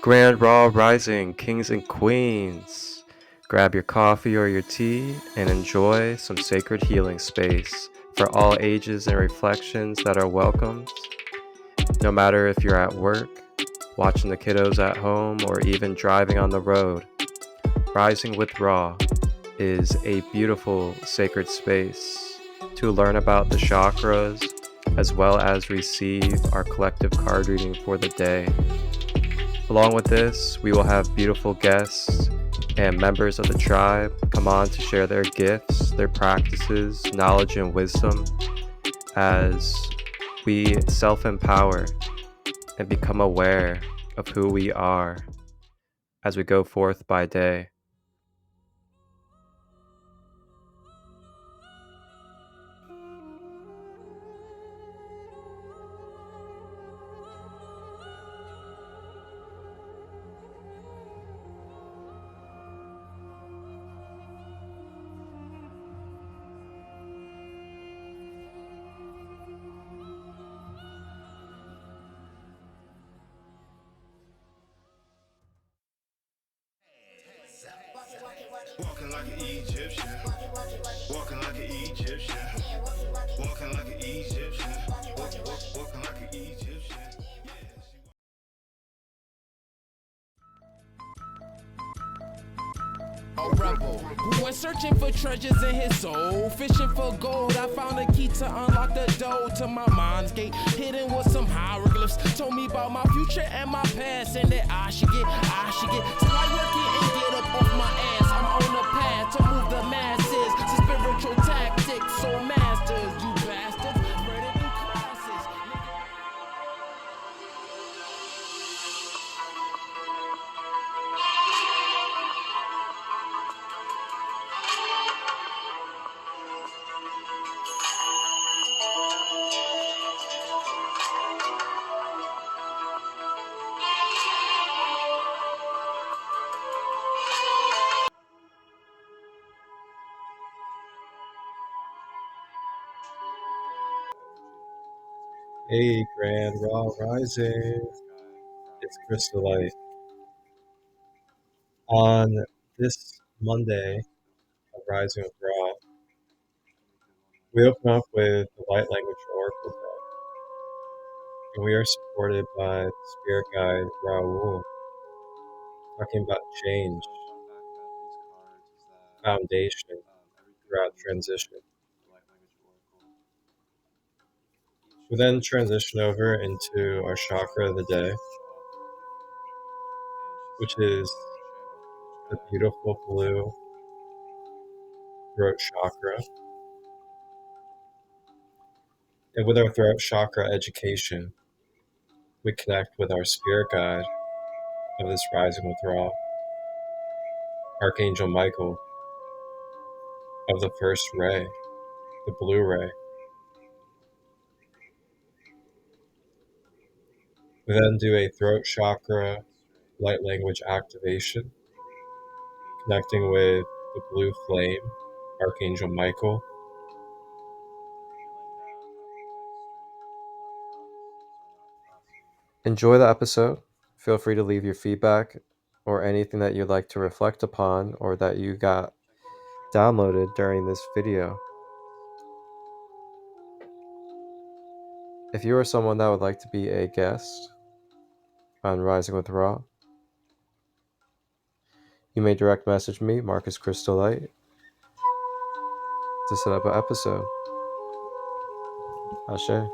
Grand Raw Rising, kings and queens. Grab your coffee or your tea and enjoy some sacred healing space for all ages and reflections that are welcomed. No matter if you're at work, watching the kiddos at home, or even driving on the road, Rising with Raw is a beautiful sacred space to learn about the chakras as well as receive our collective card reading for the day. Along with this, we will have beautiful guests and members of the tribe come on to share their gifts, their practices, knowledge, and wisdom as we self-empower and become aware of who we are as we go forth by day. Walking like an Egyptian. Walking like an Egyptian. Walking like an Egyptian. Walking like an Egyptian. A rebel who went searching for treasures in his soul, fishing for gold. I found a key to unlock the door to my mind's gate, hidden with some hieroglyphs. Told me about my future and my past, and that I should get. Till I work it and get up off my ass. I'm on the path to move the masses. To spiritual tactics, so masters, you bastards, ready to do classes. Hey, Grand Raw Rising. It's Crystalite. On this Monday of Rising with Raw, we open up with the Light Language Oracle deck, and we are supported by the Spirit Guide Raul, talking about change, foundation throughout transition. We then transition over into our chakra of the day, which is the beautiful blue throat chakra. And with our throat chakra education, we connect with our spirit guide of this Rising with Ra, Archangel Michael of the first ray, the blue ray. We then do a throat chakra light language activation, connecting with the blue flame, Archangel Michael. Enjoy the episode. Feel free to leave your feedback or anything that you'd like to reflect upon or that you got downloaded during this video. If you are someone that would like to be a guest on Rising with Ra, you may direct message me, Marcus Crystalite, to set up an episode. Ashe.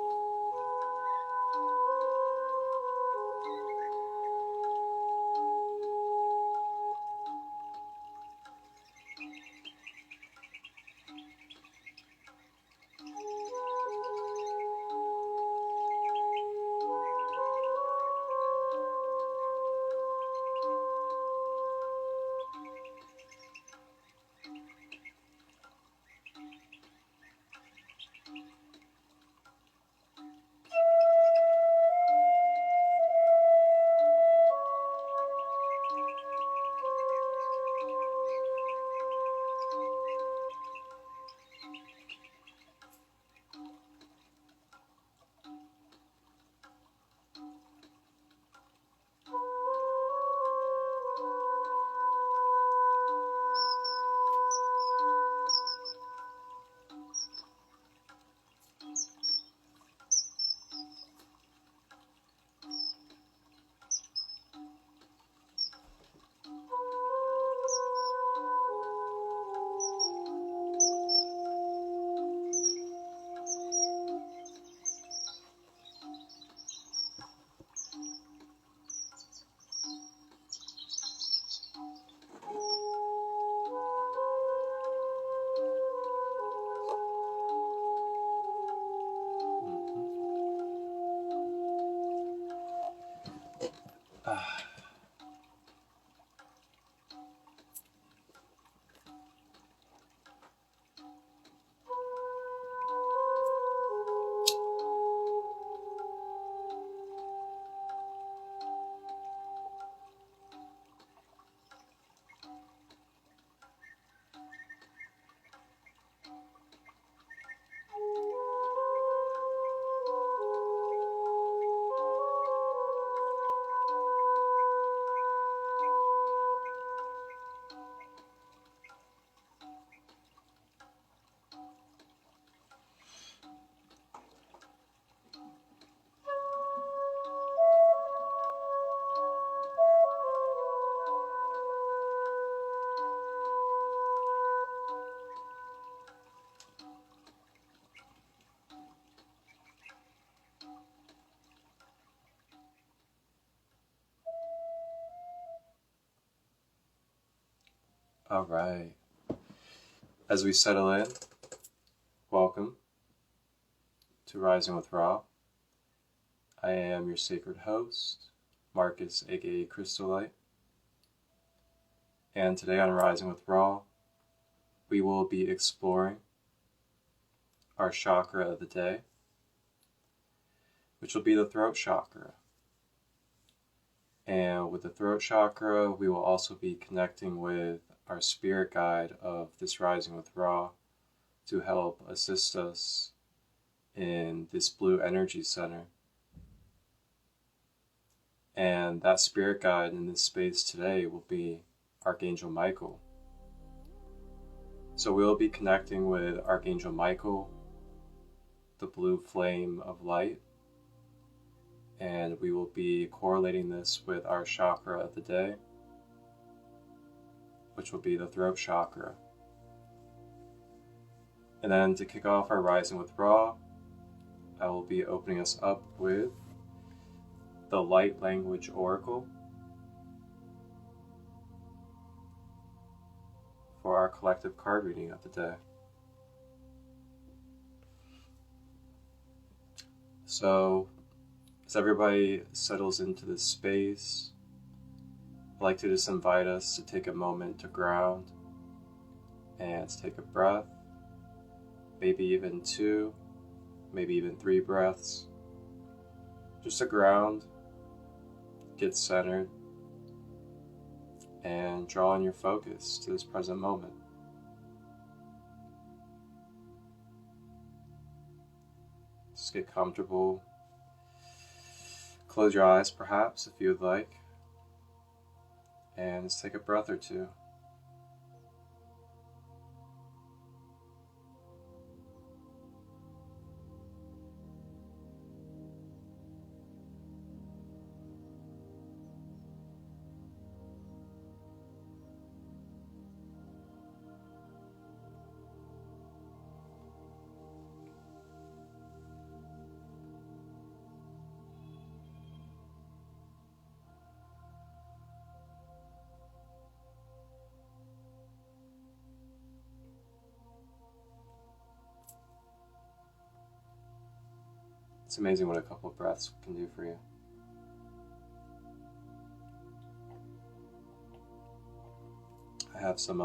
All right. As we settle in, welcome to Rising with Ra. I am your sacred host, Marcus, aka Crystallite. And today on Rising with Ra, we will be exploring our chakra of the day, which will be the throat chakra. And with the throat chakra, we will also be connecting with our spirit guide of this Rising with Ra to help assist us in this blue energy center. And that spirit guide in this space today will be Archangel Michael. So we'll be connecting with Archangel Michael, the blue flame of light, and we will be correlating this with our chakra of the day, which will be the throat chakra. And then to kick off our Rising with Ra, I will be opening us up with the Light Language Oracle for our collective card reading of the day. So, as everybody settles into this space, I'd like to just invite us to take a moment to ground and to take a breath, maybe even 2, maybe even 3 breaths, just to ground, get centered, and draw in your focus to this present moment. Just get comfortable. Close your eyes perhaps if you would like, and just take a breath or 2. It's amazing what a couple of breaths can do for you. I have some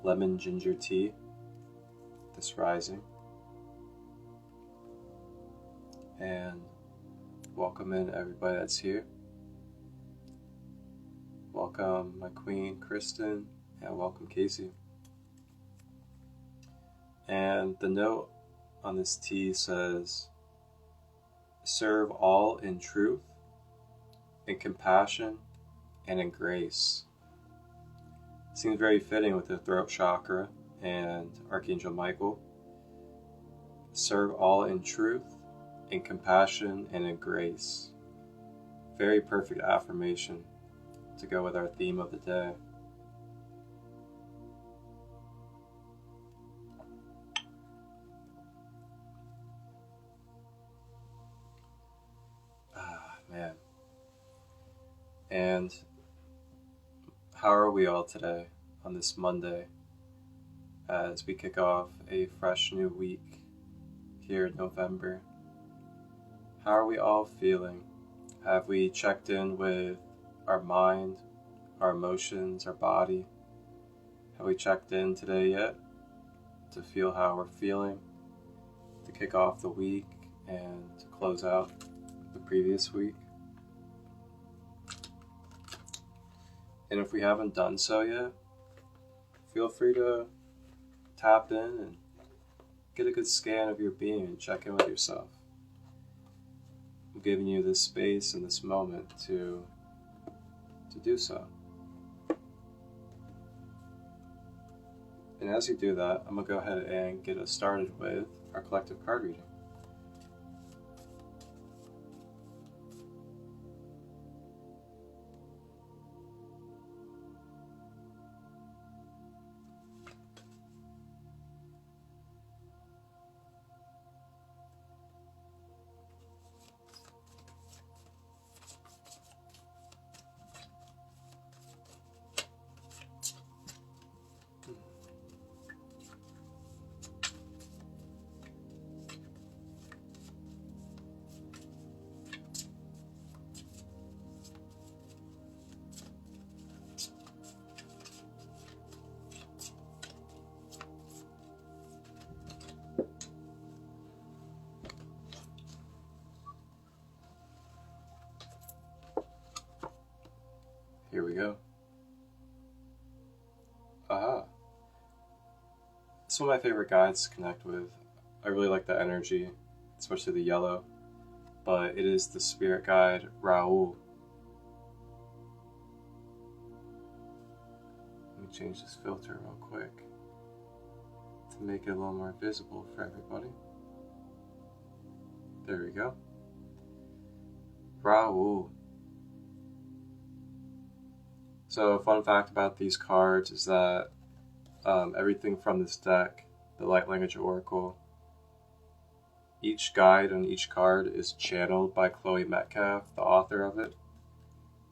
lemon ginger tea this rising, and welcome in everybody that's here. Welcome my queen Kristen, and welcome Casey. And the note on this tea says, serve all in truth, in compassion, and in grace. Seems very fitting with the throat chakra and Archangel Michael. Serve all in truth, in compassion, and in grace. Very perfect affirmation to go with our theme of the day. Man. And how are we all today on this Monday as we kick off a fresh new week here in November? How are we all feeling? Have we checked in with our mind, our emotions, our body? Have we checked in today yet to feel how we're feeling, to kick off the week and to close out the previous week? And if we haven't done so yet, feel free to tap in and get a good scan of your being and check in with yourself. I'm giving you this space and this moment to do so. And as you do that, I'm going to go ahead and get us started with our collective card reading. Here we go. Aha. It's one of my favorite guides to connect with. I really like the energy, especially the yellow. But it is the spirit guide Raul. Let me change this filter real quick to make it a little more visible for everybody. There we go. Raul. So a fun fact about these cards is that everything from this deck, the Light Language Oracle, each guide on each card is channeled by Chloe Metcalf, the author of it.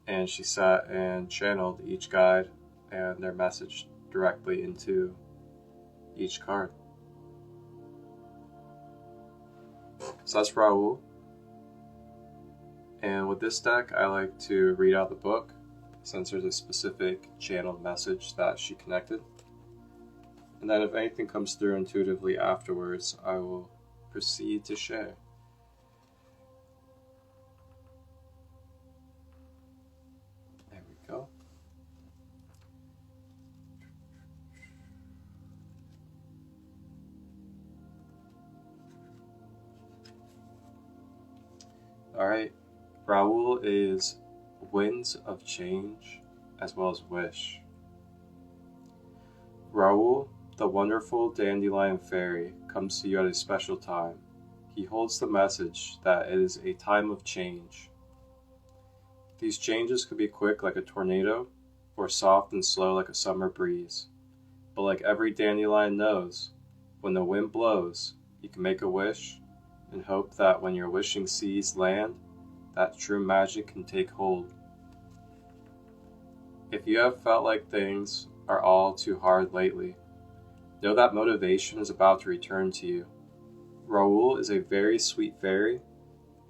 And she sat and channeled each guide and their message directly into each card. So that's Raul. And with this deck, I like to read out the book, since there's a specific channeled message that she connected. And then if anything comes through intuitively afterwards, I will proceed to share. There we go. Alright, Raul is Winds of Change as well as Wish. Raul, the wonderful dandelion fairy, comes to you at a special time. He holds the message that it is a time of change. These changes could be quick like a tornado, or soft and slow like a summer breeze. But like every dandelion knows, when the wind blows, you can make a wish and hope that when your wishing seeds land, that true magic can take hold. If you have felt like things are all too hard lately, know that motivation is about to return to you. Raul is a very sweet fairy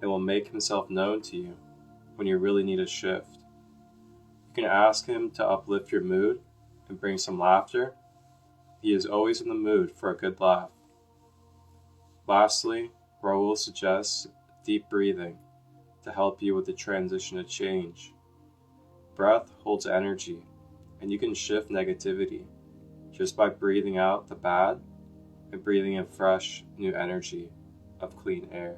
and will make himself known to you when you really need a shift. You can ask him to uplift your mood and bring some laughter. He is always in the mood for a good laugh. Lastly, Raul suggests deep breathing to help you with the transition to change. Breath holds energy, and you can shift negativity just by breathing out the bad and breathing in fresh, new energy of clean air.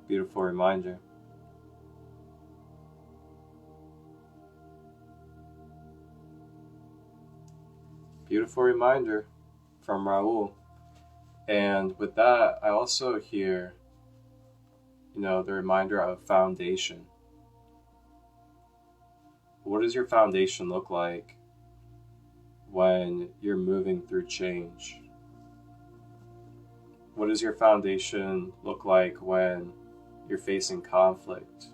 Beautiful reminder. Beautiful reminder from Raul. And with that, I also hear, the reminder of foundation. What does your foundation look like when you're moving through change? What does your foundation look like when you're facing conflict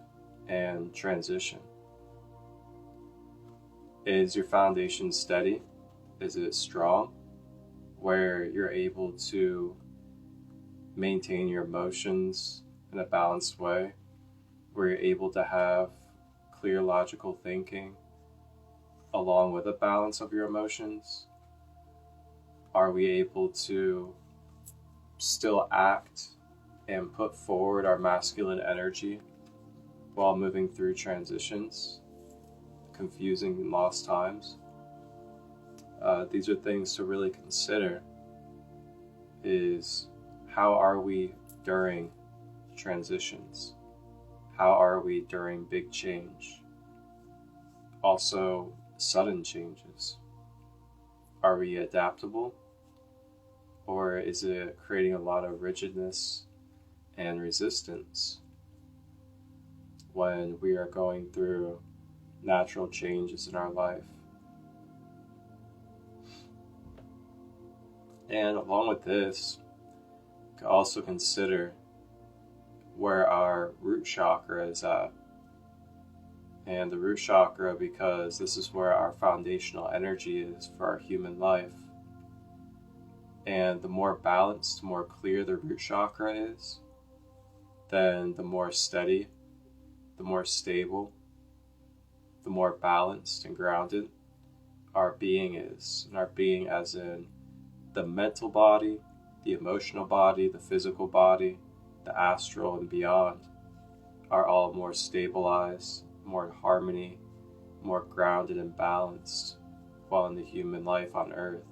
and transition? Is your foundation steady? Is it strong? Where you're able to maintain your emotions in a balanced way? Where you're able to have clear logical thinking along with a balance of your emotions? Are we able to still act and put forward our masculine energy while moving through transitions, confusing and lost times? These are things to really consider. Is how are we during transitions? How are we during big change? Also, sudden changes. Are we adaptable? Or is it creating a lot of rigidness and resistance when we are going through natural changes in our life? And along with this, you can also consider where our root chakra is at. And the root chakra, because this is where our foundational energy is for our human life. And the more balanced, the more clear the root chakra is, then the more steady, the more stable, the more balanced and grounded our being is. And our being as in the mental body, the emotional body, the physical body, the astral and beyond are all more stabilized more in harmony, more grounded and balanced while in the human life on Earth.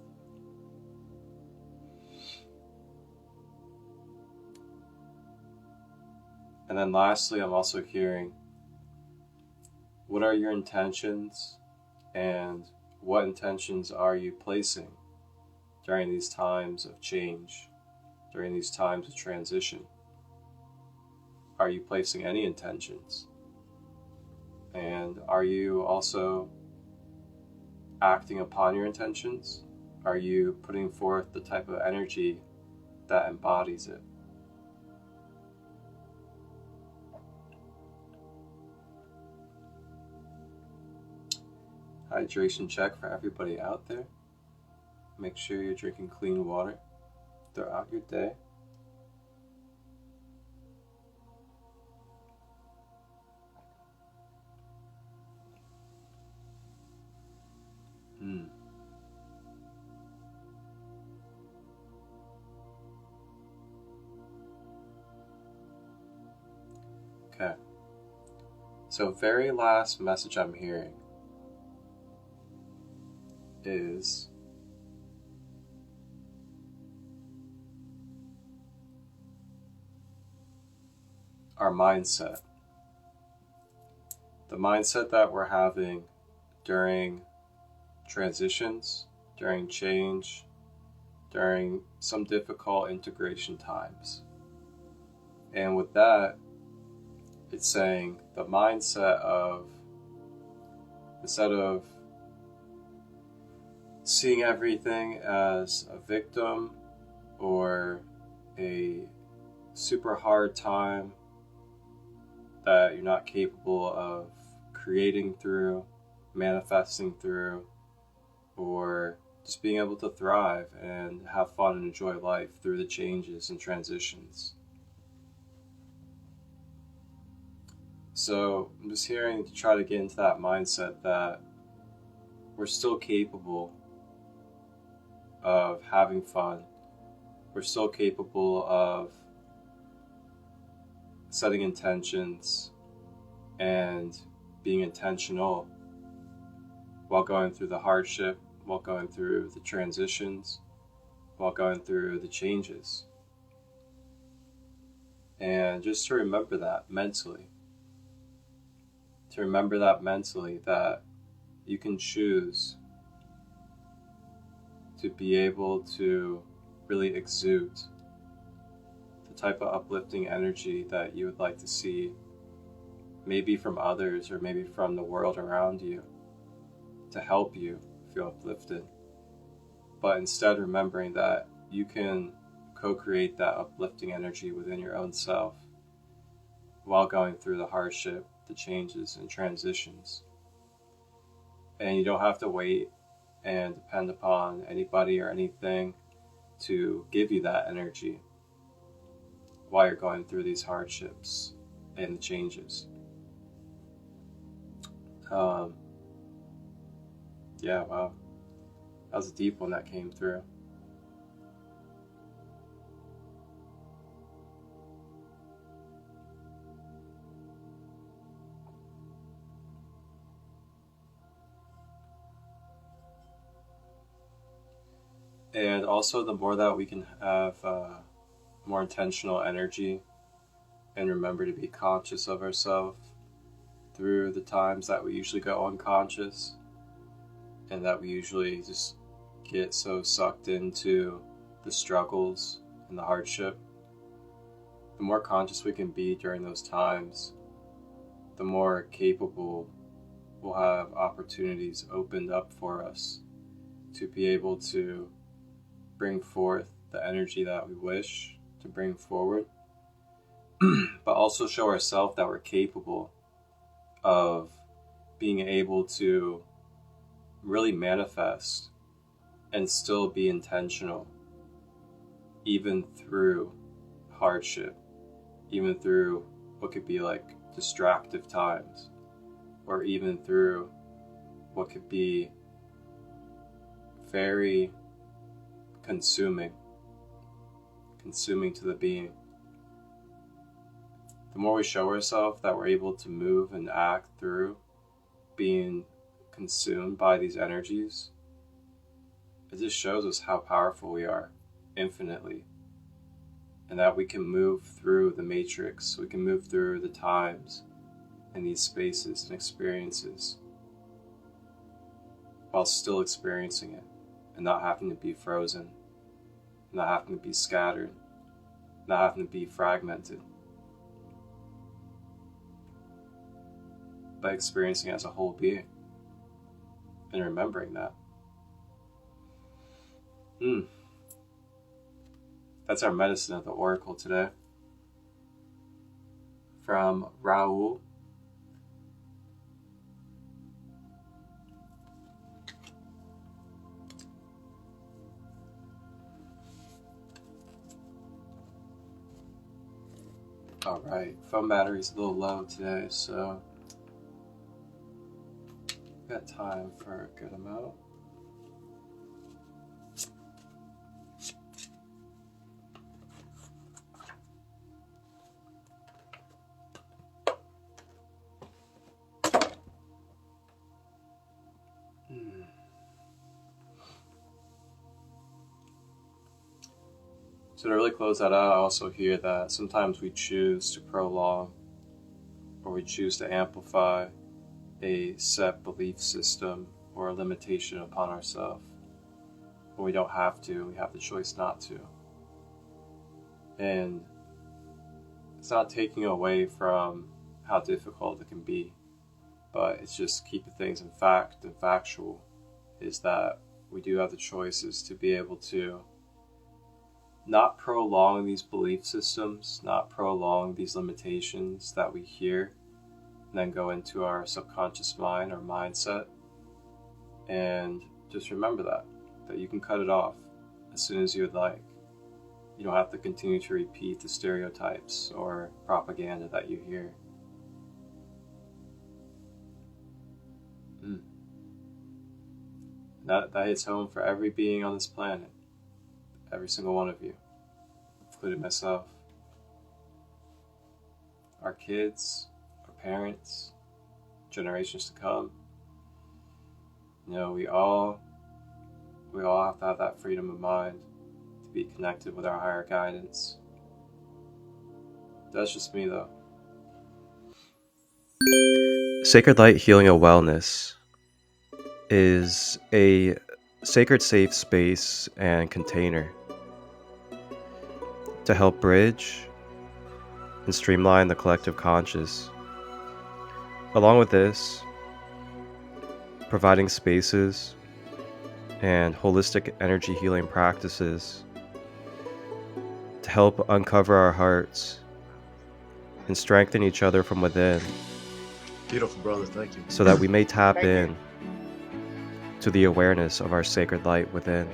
And then lastly, I'm also hearing, what are your intentions, and what intentions are you placing during these times of change, during these times of transition? Are you placing any intentions? And are you also acting upon your intentions? Are you putting forth the type of energy that embodies it? Hydration check for everybody out there. Make sure you're drinking clean water throughout your day. Okay. So very last message I'm hearing is our mindset. The mindset that we're having during transitions, during change, during some difficult integration times. And with that, it's saying the mindset of, instead of seeing everything as a victim or a super hard time that you're not capable of creating through, manifesting through, or just being able to thrive and have fun and enjoy life through the changes and transitions. So I'm just hearing to try to get into that mindset that we're still capable of having fun. We're still capable of setting intentions and being intentional while going through the hardship, while going through the transitions, while going through the changes. And just to remember that mentally. That you can choose to be able to really exude the type of uplifting energy that you would like to see, maybe from others or maybe from the world around you, to help you feel uplifted. But instead, remembering that you can co-create that uplifting energy within your own self while going through the hardship, the changes and transitions. And you don't have to wait and depend upon anybody or anything to give you that energy while you're going through these hardships and the changes. Yeah, wow. That was a deep one that came through. And also, the more that we can have more intentional energy and remember to be conscious of ourselves through the times that we usually go unconscious and that we usually just get so sucked into the struggles and the hardship, the more conscious we can be during those times, the more capable we'll have opportunities opened up for us to be able to bring forth the energy that we wish to bring forward, but also show ourselves that we're capable of being able to really manifest and still be intentional, even through hardship, even through what could be like distractive times, or even through what could be very consuming to the being. the more we show ourselves that we're able to move and act through being consumed by these energies, it just shows us how powerful we are infinitely, and that we can move through the matrix, we can move through the times and these spaces and experiences while still experiencing it and not having to be frozen, not having to be scattered, not having to be fragmented, by experiencing it as a whole being and remembering that. That's our medicine of the Oracle today. From Raul. Alright, phone battery's a little low today, so got time for a good amount. So to really close that out, I also hear that sometimes we choose to prolong or we choose to amplify a set belief system or a limitation upon ourselves. But we don't have to, we have the choice not to. And it's not taking away from how difficult it can be, but it's just keeping things in fact and factual, is that we do have the choices to be able to not prolong these belief systems, not prolong these limitations that we hear, and then go into our subconscious mind or mindset. And just remember that you can cut it off as soon as you would like. You don't have to continue to repeat the stereotypes or propaganda that you hear. That hits home for every being on this planet. Every single one of you, including myself. Our kids, our parents, generations to come. You know, we all have to have that freedom of mind to be connected with our higher guidance. That's just me, though. Sacred Light Healing and Wellness is a sacred safe space and container to help bridge and streamline the collective conscious. Along with this, providing spaces and holistic energy healing practices to help uncover our hearts and strengthen each other from within. Beautiful, brother. Thank you. So that we may tap in to the awareness of our sacred light within.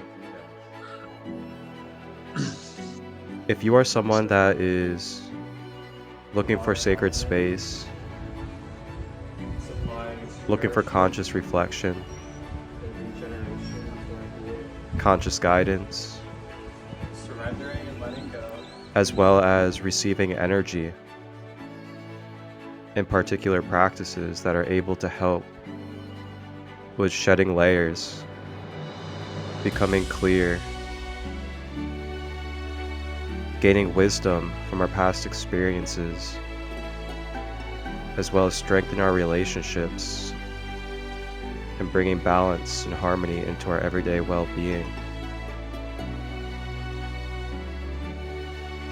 If you are someone that is looking for sacred space, looking for conscious reflection, conscious guidance, as well as receiving energy in particular practices that are able to help with shedding layers, becoming clear, gaining wisdom from our past experiences, as well as strengthen our relationships and bringing balance and harmony into our everyday well-being.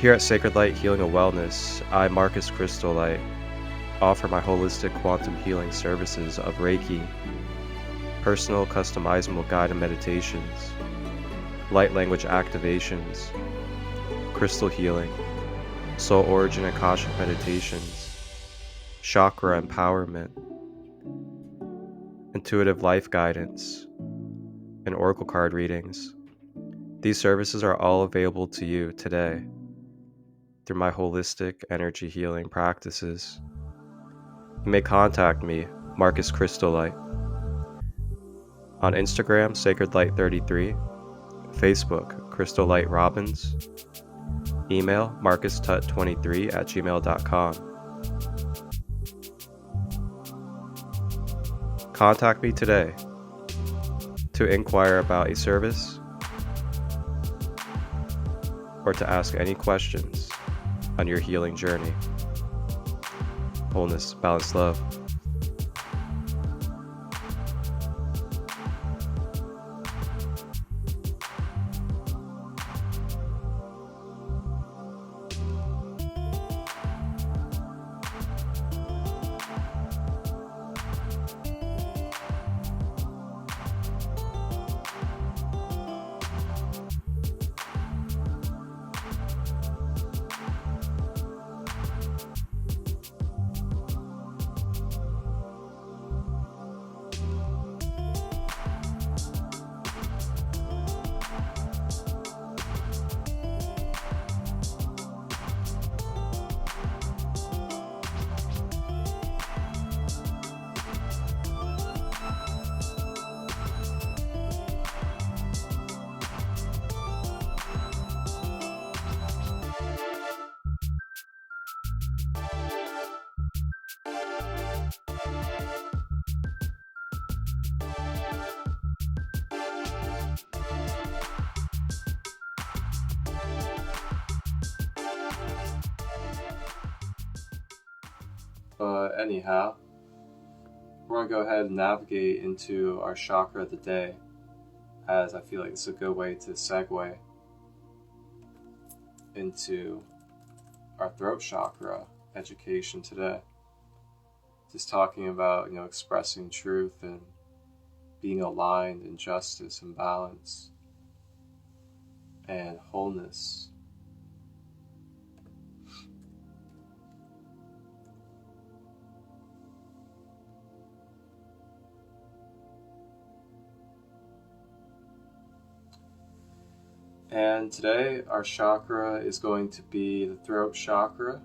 Here at Sacred Light Healing and Wellness, I, Marcus Crystal Light, offer my holistic quantum healing services of Reiki, personal customizable guided meditations, light language activations, crystal healing, soul origin and Akashic meditations, chakra empowerment, intuitive life guidance, and oracle card readings. These services are all available to you today through my holistic energy healing practices. You may contact me, Marcus Crystal Light, on Instagram, Sacred Light 33, Facebook, Crystal Light Robbins, email marcustut23@gmail.com. Contact me today to inquire about a service or to ask any questions on your healing journey. Wholeness, balance, love. But anyhow, we're going to go ahead and navigate into our chakra of the day, as I feel like it's a good way to segue into our throat chakra education today. Just talking about, expressing truth and being aligned in justice and balance and wholeness. And today our chakra is going to be the throat chakra.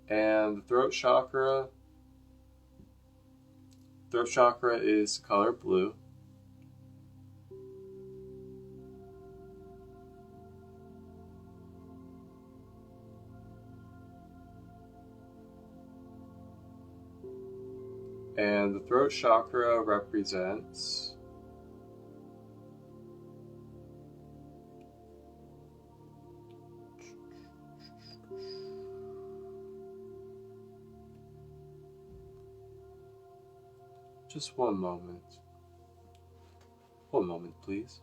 And the throat chakra is color blue. And the throat chakra represents just one moment. One moment, please.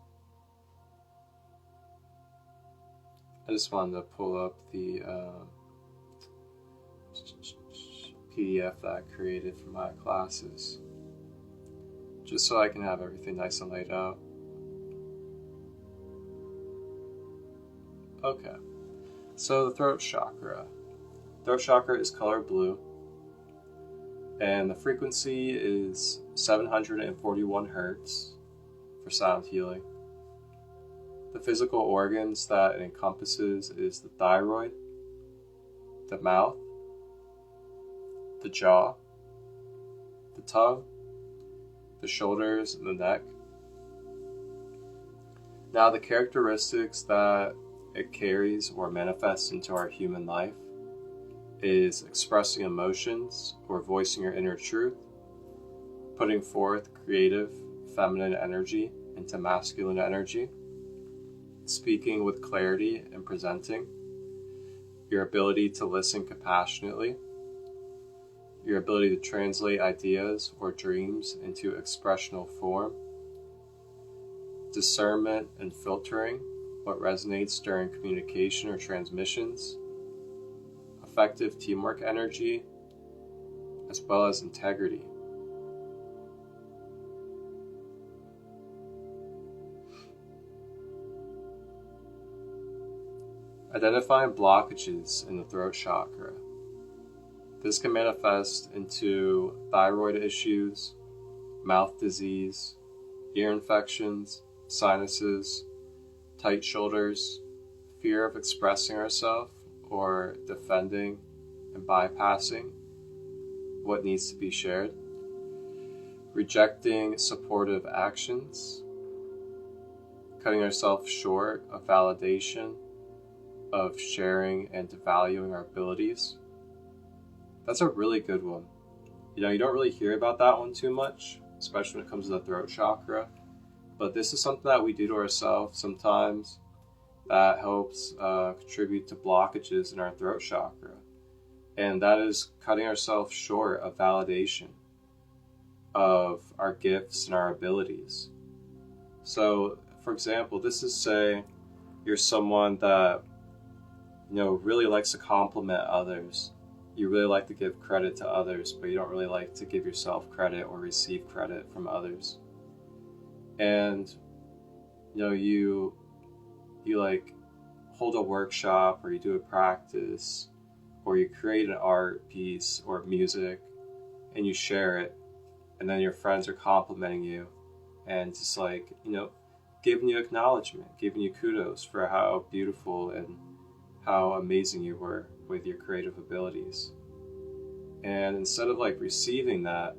I just wanted to pull up the PDF that I created for my classes, just so I can have everything nice and laid out. Okay, so the throat chakra. Throat chakra is color blue, and the frequency is 741 hertz for sound healing. The physical organs that it encompasses is the thyroid, the mouth, the jaw, the tongue, the shoulders, and the neck. Now, the characteristics that it carries or manifests into our human life is expressing emotions or voicing your inner truth, putting forth creative feminine energy into masculine energy, speaking with clarity and presenting, your ability to listen compassionately, your ability to translate ideas or dreams into expressional form, discernment and filtering what resonates during communication or transmissions, effective teamwork energy, as well as integrity. Identifying blockages in the throat chakra. This can manifest into thyroid issues, mouth disease, ear infections, sinuses, tight shoulders, fear of expressing ourselves or defending and bypassing what needs to be shared, rejecting supportive actions, cutting ourselves short of validation of sharing and valuing our abilities. That's a really good one. You know, you don't really hear about that one too much, especially when it comes to the throat chakra. But this is something that we do to ourselves sometimes that helps contribute to blockages in our throat chakra. And that is cutting ourselves short of validation of our gifts and our abilities. So, for example, this is, say, you're someone that, you know, really likes to compliment others. You really like to give credit to others, but you don't really like to give yourself credit or receive credit from others. And, you know, you like hold a workshop, or you do a practice, or you create an art piece or music and you share it, and then your friends are complimenting you and just like, you know, giving you acknowledgement, giving you kudos for how beautiful and how amazing you were with your creative abilities. And instead of like receiving that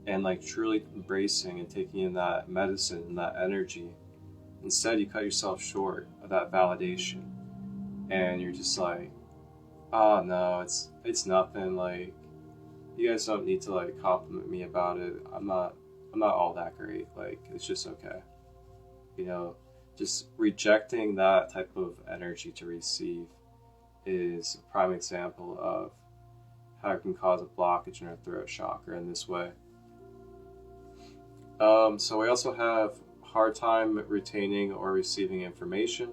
and like truly embracing and taking in that medicine and that energy, instead you cut yourself short of that validation, and you're just like, oh no, it's nothing, like, you guys don't need to like compliment me about it. I'm not all that great, like, it's just okay. You know, just rejecting that type of energy to receive is a prime example of how it can cause a blockage in our throat chakra in this way. So we also have hard time retaining or receiving information,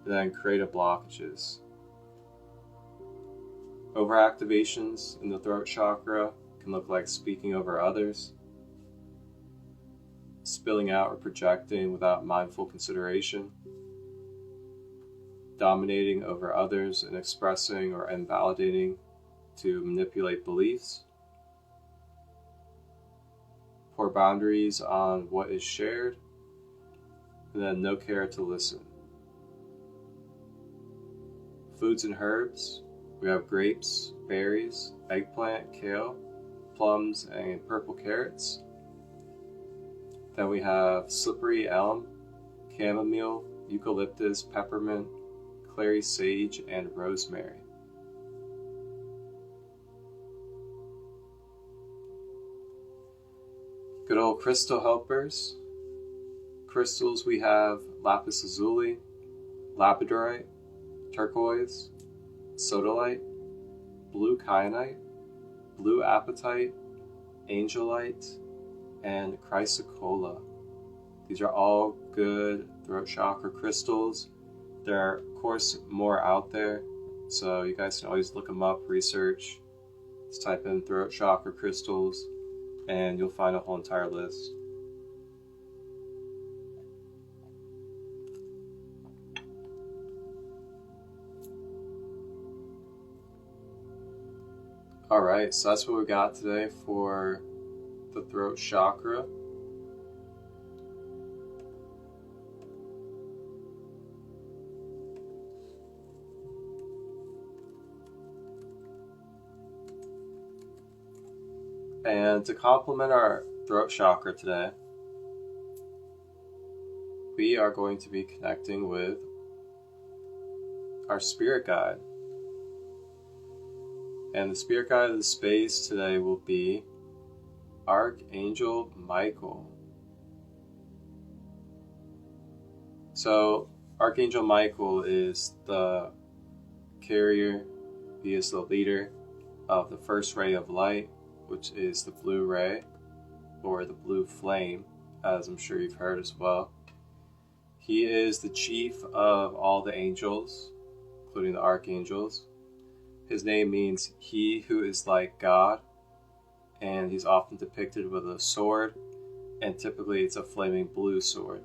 and then creative blockages. Overactivations in the throat chakra can look like speaking over others, spilling out or projecting without mindful consideration, dominating over others and expressing or invalidating to manipulate beliefs, poor boundaries on what is shared, and then no care to listen. Foods and herbs, we have grapes, berries, eggplant, kale, plums, and purple carrots. Then we have slippery elm, chamomile, eucalyptus, peppermint, clary sage, and rosemary. Good old crystal helpers. Crystals, we have lapis lazuli, labradorite, turquoise, sodalite, blue kyanite, blue apatite, angelite, and chrysocolla. These are all good throat chakra crystals. There are, of course, more out there, so you guys can always look them up, research. Just type in throat chakra crystals, and you'll find a whole entire list. Alright, so that's what we got today for the throat chakra. And to complement our throat chakra today, we are going to be connecting with our spirit guide. And the spirit guide of the space today will be Archangel Michael. So Archangel Michael is the carrier, he is the leader of the first ray of light, which is the blue ray, or the blue flame, as I'm sure you've heard as well. He is the chief of all the angels, including the archangels. His name means he who is like God, and he's often depicted with a sword, and typically it's a flaming blue sword.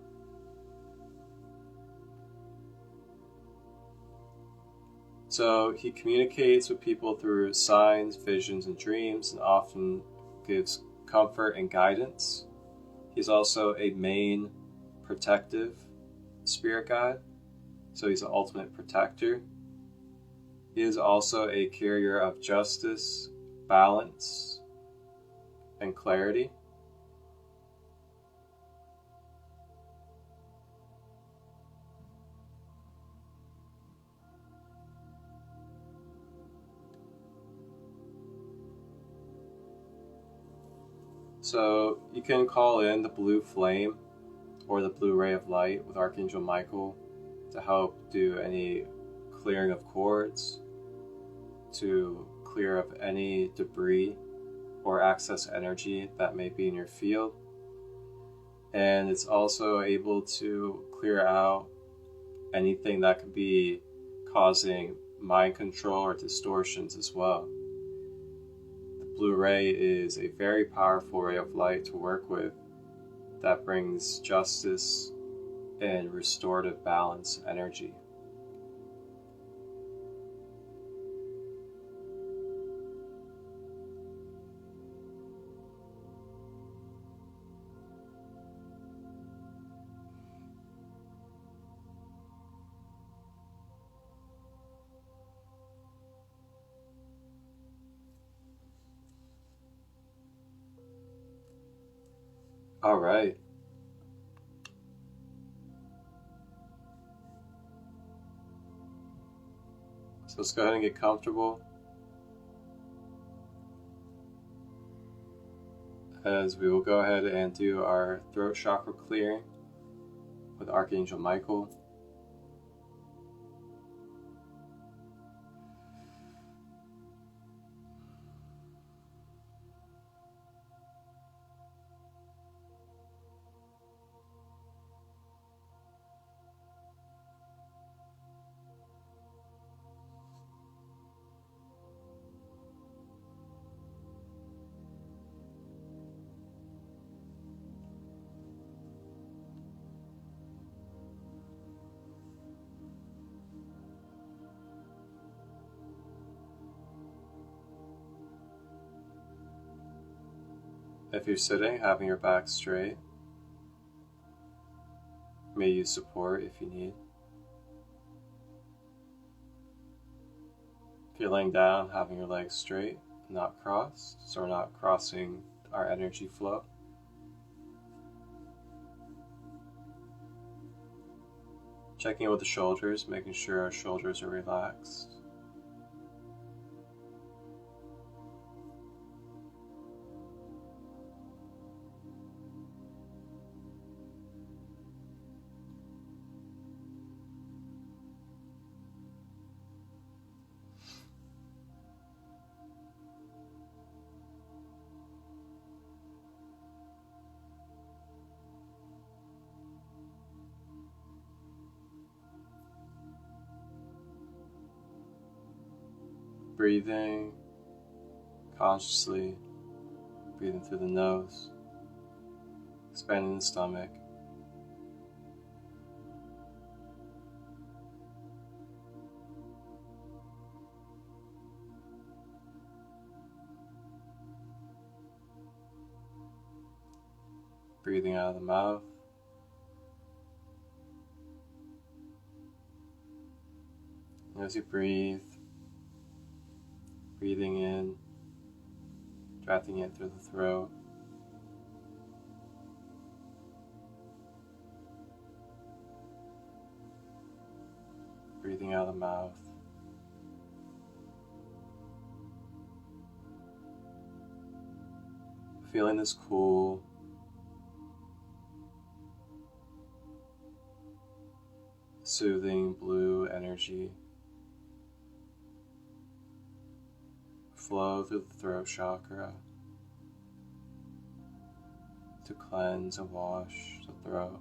So he communicates with people through signs, visions, and dreams, and often gives comfort and guidance. He's also a main protective spirit guide, so he's the ultimate protector. He is also a carrier of justice, balance, and clarity. So you can call in the blue flame or the blue ray of light with Archangel Michael to help do any clearing of cords, to clear of any debris or excess energy that may be in your field. And it's also able to clear out anything that could be causing mind control or distortions as well. The blue ray is a very powerful ray of light to work with that brings justice and restorative balance energy. All right. So let's go ahead and get comfortable as we will go ahead and do our throat chakra clearing with Archangel Michael. If you're sitting, having your back straight, may use support if you need. If you're laying down, having your legs straight, not crossed, so we're not crossing our energy flow. Checking in with the shoulders, making sure our shoulders are relaxed. Breathing consciously, breathing through the nose, expanding the stomach. Breathing out of the mouth. And as you breathe, breathing in, drafting it through the throat. Breathing out of the mouth. Feeling this cool, soothing blue energy flow through the throat chakra to cleanse and wash the throat.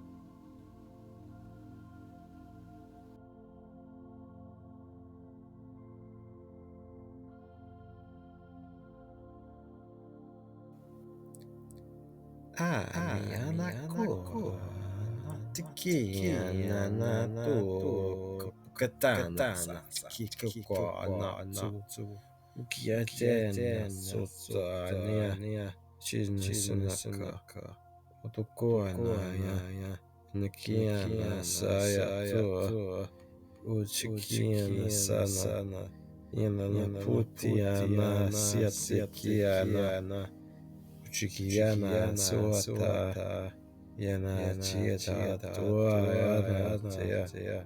Mi anakku, tikian anatu katana kiko anatu kiaten sotania chinsinaka otokoana nakiana saya tu uchikiana sana yana putiana siatikiana Chikiana Suata Yana Chieta Tua Yana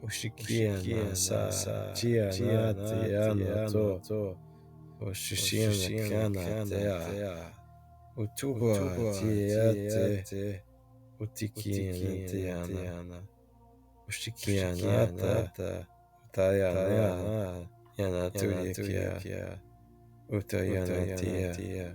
Ushikiana Sa Chiana Tiana To Ushishiana Kana Tea Utuba tiate utikiana Ushikianata Utayana Yanatuyakia Utayanatia.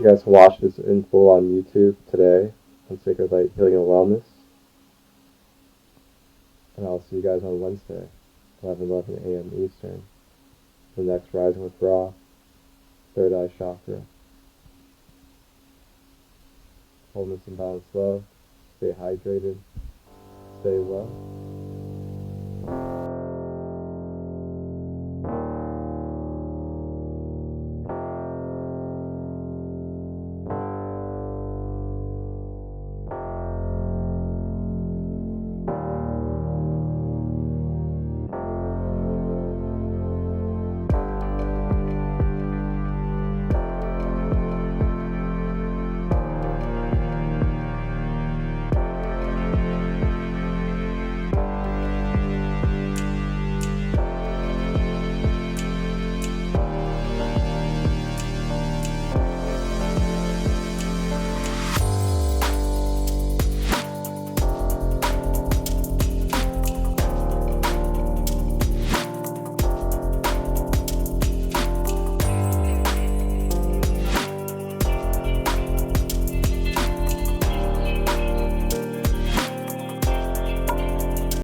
You guys can watch this in full on YouTube today on Sacred Light Healing and Wellness. And I'll see you guys on Wednesday, 11 a.m. Eastern. The next Rising with Ra, Third Eye Chakra. Wholeness and balance love. Stay hydrated. Stay well.